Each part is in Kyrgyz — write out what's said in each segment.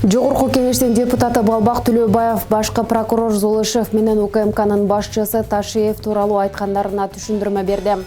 Жогорку кеңештин депутаты Балбак Төлөбаев башкы прокурор Зулышев менен УКМКнын башчысы Ташиев тууралуу айткандарына түшүндүрмө берди.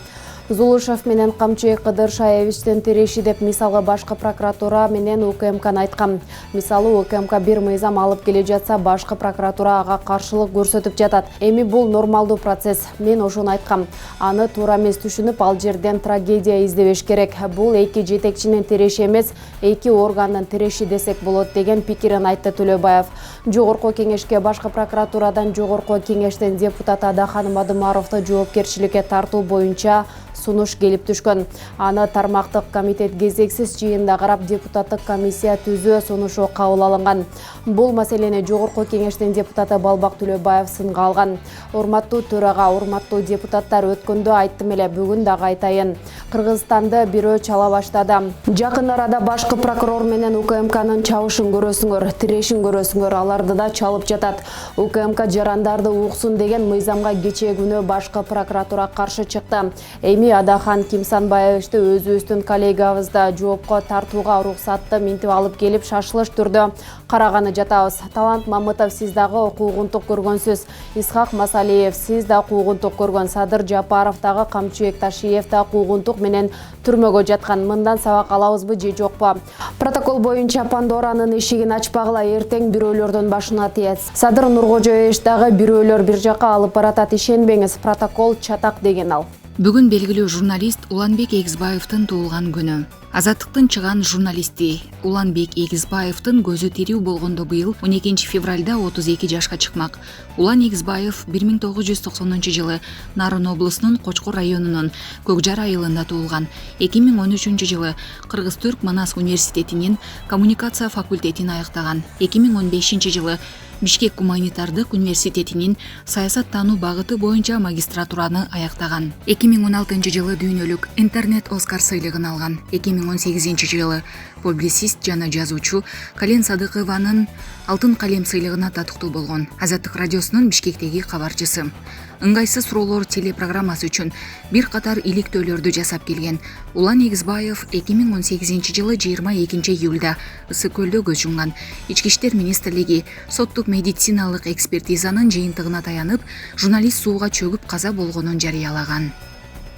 Зулышев менен Камчы Кыдыр Шаевичтен тиреши деп мисалы башкы прокуратура менен УКМКны айткан. Мисалы УКМК бир мыйзам алып келе жатса, башкы прокуратура ага каршылык көрсөтүп жатат. Эми бул нормалдуу процесс. Мен ошону айткам. Аны туура эмес түшүнүп, ал жерден трагедия издебеш керек. Бул эки жетекчинин тиреши эмес, эки органдын тиреши десек болот деген пикирин айтты Төлөбаев. Жогорку кеңешке башкы прокуратурадан Жогорку кеңештин депутаты Адахан Мадымаровду жоопкерчиликке тартуу боюнча сунуш келип түшкөн. Аны тармактык комитет кезексиз жыйында карап, депутаттык комиссия түзүү сунушу кабыл алынган. Бул маселени Жогорку кеңештин депутаты Балбак Төлөбаев сынга алган. Урматтуу төрага, урматтуу депутаттар, өткөндө айттым эле, бүгүн дагы айтайын. Кыргызстанды бирөө чала баштады. Жакын арада башкы прокурор менен УКМКнын чабышын көрөсүңөр, тирешин көрөсүңөр, аларды да чалып жатат. УКМК жарандарды уксун деген мыйзамга кечээ күнү башкы прокуратура каршы чыкты. Эми Адахан Кимсанбаевичти өзүбүздүн коллегабызда жоопко тартууга уруксатты минтип алып келип, шашылыш түрдө караганы жатабыз. Талант Мамытов, сиз дагы окуугунтук көргөнсүз. Исхак Масалиев, сиз да окуугунтук көргөн. Садыр Жапаров дагы, Камчы Ташиев да окуугунтук менен түрмөгө жаткан. Мындан сабак алабызбы же жокпу? Протокол боюнча Пандоранын эшигин ачпагыла, эртең бирөөлөрдүн башына тиет. Садыр Нуркожоевич дагы бирөөлөр бир жака алып баратат, ишенбеңиз, протокол чатак деген ал. Бүгүн белгилүү журналист Уланбек Эгизбаевдин туулган күнү. Азаттыктын чыган журналисти Уланбек Эгизбаевдин көзү тирүү болгондо быйыл 12 февралда 32 жашка чыкмак. Улан Эгизбаев 1990 жылы Нарын облусунун Кочкор районунун Көкжар айылында туулган. 2013 жылы Кыргыз-Түрк Манас университетинин коммуникация факультетин аяктаган. 2015 жылы Бишкек гуманитардык университетинин саясаттануу багыты боюнча магистратураны аяктаган. 2016 жылы дүйнөлүк интернет Оскар сыйлыгын алган. 2018 жылы публицист жана жазуучу Кален Садыкованын Алтын калем сыйлыгына татыктуу болгон. Азаттык радиосунун Бишкектеги кабарчысы. Ыңгайсыз суроолор телепрограммасы үчүн бир катар иликтөөлөрдү жасап келген. Улан Эгизбаев 2018 жылы 22 июлда Ысык көлдө көз жумган. Ички иштер министрлиги соттук медициналык экспертизанын жыйынтыгына таянып, журналист сууга чөгүп каза болгонун жарыялаган.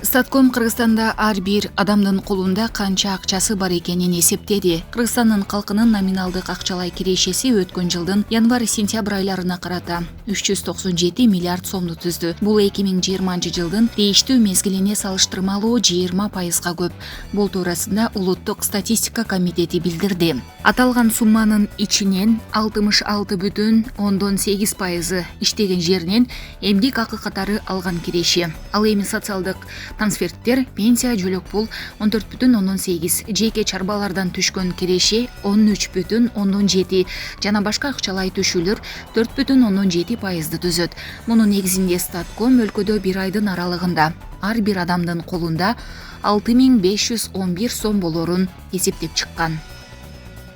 Статком Кыргызстанда ар бир адамдын колунда канча акчасы бар экенин эсептеди. Кыргызстандын калкынын номиналдык акчалай кирешеси өткөн жылдын январь-сентябрь айларына карата 397 миллиард сомду түздү. Бул 2020 жылдын тийиштүү мезгилине салыштырмалуу 20% көп. Бул туурасында Улуттук статистика комитети билдирди. Аталган сумманын ичинен 66,8% иштеген жеринен эмгек акы катары алган киреши. Ал эми социалдык трансферттер, пенсия, жөлөк пул 14,8, жеке чарбалардан түшкөн киреши 13,7 жана башка акчалай түшүүлөр 4,7% түзөт. Мунун негизинде Статком өлкөдө бир айдын аралыгында ар бир адамдын колунда 6511 сом болорун эсептеп чыккан.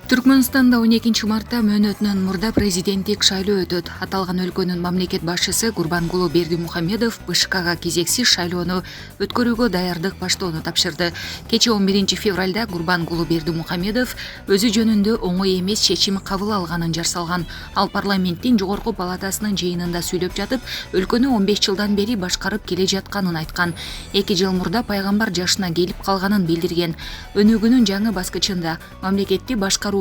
Түркмөнстанда 12 мартта мөөнөтүнөн мурда президенттик шайлоо өтөт. Аталган өлкөнүн мамлекет башчысы Гурбангулу Бердимухамедов БШКга кезексиз шайлоону өткөрүүгө даярдык баштоону тапшырды. Кечээ 11 февралда Гурбангулу Бердимухамедов өзү жөнүндө оңой эмес чечим кабыл алганын жарсалган. Ал парламенттин жогорку палатасынын жыйынында сүйлөп жатып, өлкөнү 15 жылдан бери башкарып келе жатканын айткан. 2 жыл мурда пайгамбар жашына келип калганын билдирген. Өнүгүүнүн жаңы баскычында мамлекетти башкаруу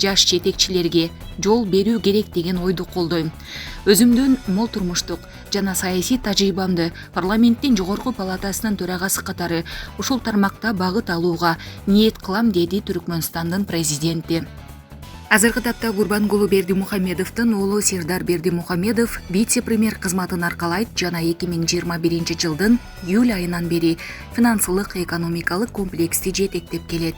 жаш жетекчилерге жол берүү керек деген ойду колдойм. Өзүмдүн мол турмуштук жана саясий тажрыйбамды парламенттин жогорку палатасынын төрагасы катары ушул тармакта багыт алууга ниет кылам, деди Түркмөнстандын президенти. Азыркы тапта Гурбангулу Бердимухамедовдун уулу Сердар Бердимухамедов вице-премьер кызматын аркалайт жана 2021 жылдын июль айынан бери финансылык экономикалык комплексти жетектеп келет.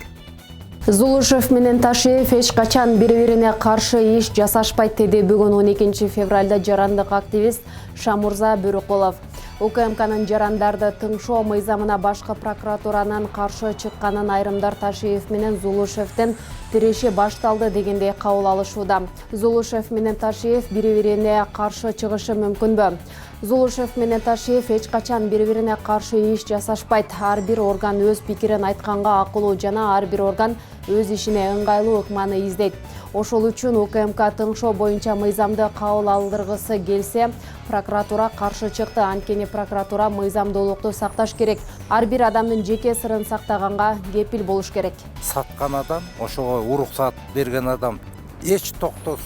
Зулышев менен Ташиев эч качан бири-бирине каршы иш жасашпайт, деди бүгүн 12 февралда жарандык активист Шамурза Бөрөкулов. УКМКнын жарандарды тыңшоо мыйзамына башкы прокуратуранын каршы чыкканын айрымдар Ташиев менен Зулышевдин тиреше башталды дегендей кабыл алышууда. Зулушев менен Ташиев бири-бирине каршы чыгышы мүмкүнбү? Зулушев менен Ташиев эч качан бири-бирине каршы иш жасашпайт. Ар бир орган өз пикирин айтканга акылуу жана ар бир орган өз ишине ыңгайлуу ыкманы издейт. Ошол үчүн УКМК тыңшоо боюнча мыйзамды кабыл алдыргысы келсе, прокуратура каршы чыкты. Анткени прокуратура мыйзамдуулукту сакташ керек. Ар бир адамдын жеке сырын сактаганга кепил болуш керек. Саткан адам, ошого уруксат берген адам эч токтосуз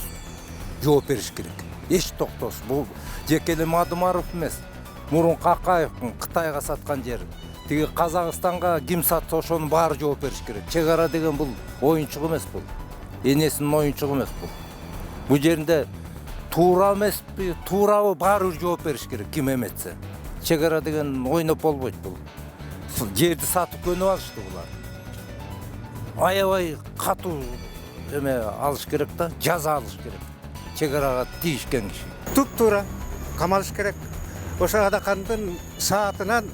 жооп бериш керек. Эч токтосуз. Бул жеке эле Мадумаров эмес. Мурун Какаевдин Кытайга саткан жери. Тиги Казакстанга ким сатса ошонун баары жооп бериш керек. Чек ара деген бул оюнчук эмес бул. Энесинин оюнчугу эмес бул. Бул жеринде туура эмеспи, туурабы баары бир жооп бериш керек ким эметсе. Чек ара деген ойноп болбойт бул. Жерди сатып көнүп алышты булар. Аябай катуу эме алыш керек да, жаза алыш керек. Чек арага тийишкен киши. Туп-туура камалыш керек. Ошо адакандын саатынан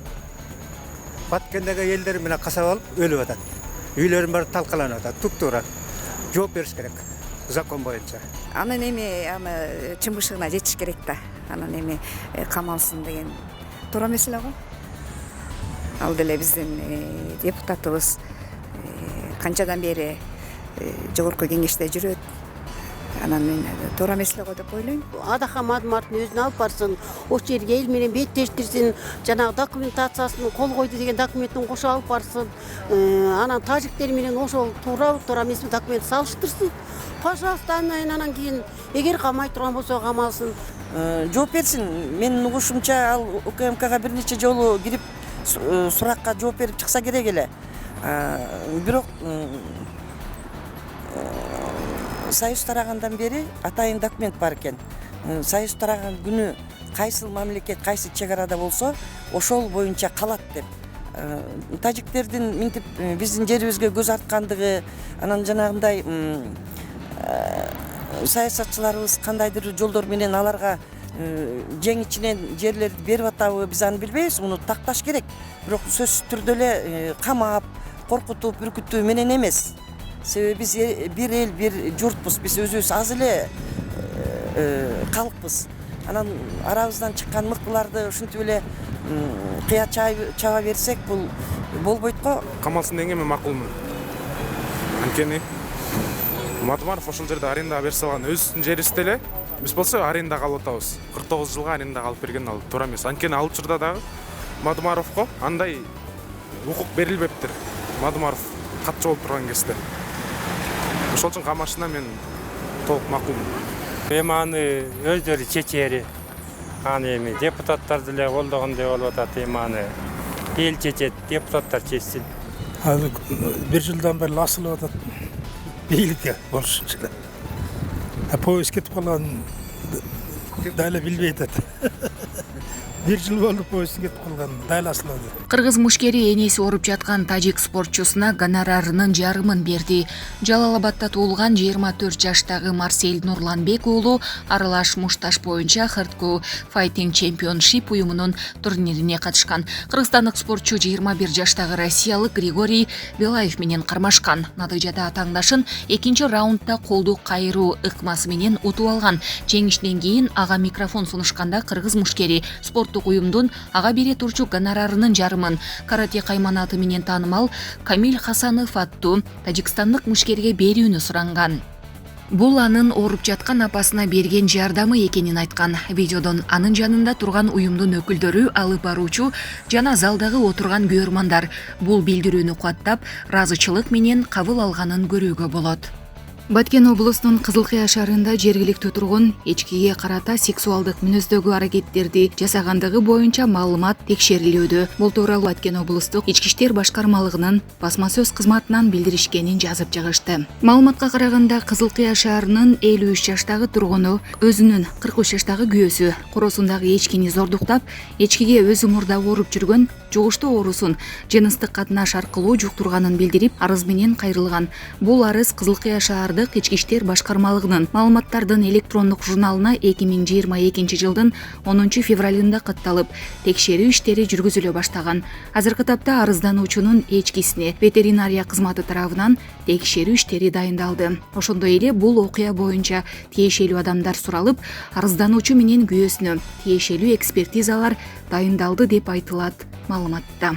баткендеги элдер менен касап алып өлүп атат. Үйлөрүн баары талкаланып атат. Туп-туура жооп бериш керек закон боюнча. Анын эми чымбышыгына жетиш керек да. Анын эми камалсын деген туура эмес эле го. Ал деле биздин депутатыбыз канчадан бери жогорку кеңеште жүрөт. Анан мен туура эмес эле го деп ойлойм. Адака Мадумаровдун өзүн алып барсын, ошол жерге эл менен беттештирсин, жанагы документациясын кол койду деген документин кошо алып барсын. Анан тажиктер менен ошол туура эмеспи документ салыштырсын. Пожалуйста, анан кийин эгер камай турган болсо камалсын. Жооп берсин. Менин угушумча ал УКМКга бир нече жолу кирип суракка жооп берип чыкса керек эле. Бирок Союз тарагандан бери атайын документ бар экен. Союз тараган күнү кайсыл мамлекет, кайсы чек арада болсо, ошол боюнча калат деп. Тажиктердин минтип биздин жерибизге көз арткандыгы, анан жанагындай саясатчыларыбыз кандайдыр жолдор менен аларга жең ичинен жерлерди берип атабы, биз аны билбейбиз. Муну такташ керек. Бирок сөзсүз түрдө эле камап, коркутуп, үркүтүү менен эмес. Себеби биз бир эл, бир журтпуз. Биз өзүбүз аз эле калкпыз. Анан арабыздан чыккан мыктыларды ушинтип эле кыя чаба берсек, бул болбойт го. Камалсын дегенге мен макулмун. Анткени Мадумаров ошол жерде арендага берсе алган өзүнүн жерибизде эле. Биз болсо арендага алып атабыз. 49 жылга арендага алып берген ал туура эмес. Анткени ал учурда дагы Мадумаровго андай укук берилбептир. Мадумаров катчы болуп турган кезде. Ошол үчүн камашына мен толук макулмун. Эми аны өздөрү чечери. Аны эми депутаттар деле колдогондой болуп атат. Эми аны эл чечет, депутаттар чечсин. Азыр бир жылдан бери асылып атат. Бийликке болушунча эле. Поезд кетип калган дайлы билбей атат. Бир жыл болду поезд кетип калган, дайлы асылады. Кыргыз мушкери энеси ооруп жаткан тажик спортчусуна гонорарынын жарымын берди. Жалалабадда туулган 24 жаштагы Марсель Нурланбек уулу аралаш мушташ боюнча Хардкор Fighting Championship уюмунун турнирине катышкан. Кыргызстандык спортчу 21 жаштагы россиялык Григорий Белаев менен кармашкан. Натыйжада атааңдашын экинчи раундда колду кайруу ыкмасы менен утуп алган. Жеңиштен кийин ага микрофон сунушканда кыргыз мушкери спорттук уюмдун ага бере турчу гонорарынын жарымын карате кайманаты менен таанымал Камиль Хасанов аттуу тажикстандык мушкерге берүүнү суранган. Бул анын ооруп жаткан апасына берген жардамы экенин айткан. Видеодон анын жанында турган уюмдун өкүлдөрү, алып баруучу жана залдагы отурган көрөрмандар бул билдирүүнү кубаттап, ыраазычылык менен кабыл алганын көрүүгө болот. Баткен облусунун Кызылкыя шаарында жергиликтүү тургун эчкиге карата сексуалдык мүнөздөгү аракеттерди жасагандыгы боюнча маалымат текшерилүүдө. Бул тууралуу Баткен облустук ички иштер башкармалыгынын басма сөз кызматынан билдиришкенин жазып чыгышты. Маалыматка караганда Кызылкыя шаарынын 53 жаштагы тургуну өзүнүн 43 жаштагы күйөөсү коросундагы эчкини зордуктап, эчкиге өзү мурда ооруп жүргөн жугуштуу оорусун жыныстык катнаш аркылуу жуктурганын билдирип, арыз менен кайрылган. Бул арыз Кызылкыя шаарынын Аудандык ички иштер башкармалыгынын маалыматтардын электрондук журналына 2022 жылдын 10 февралында катталып, текшерүү иштери жүргүзүлө баштаган. Азыркы тапта арыздануучунун эчкисине ветеринария кызматы тарабынан текшерүү иштери дайындалды. Ошондой эле бул окуя боюнча тиешелүү адамдар суралып, арыздануучу менен күйөөсүнө тиешелүү экспертизалар дайындалды деп айтылат маалыматта.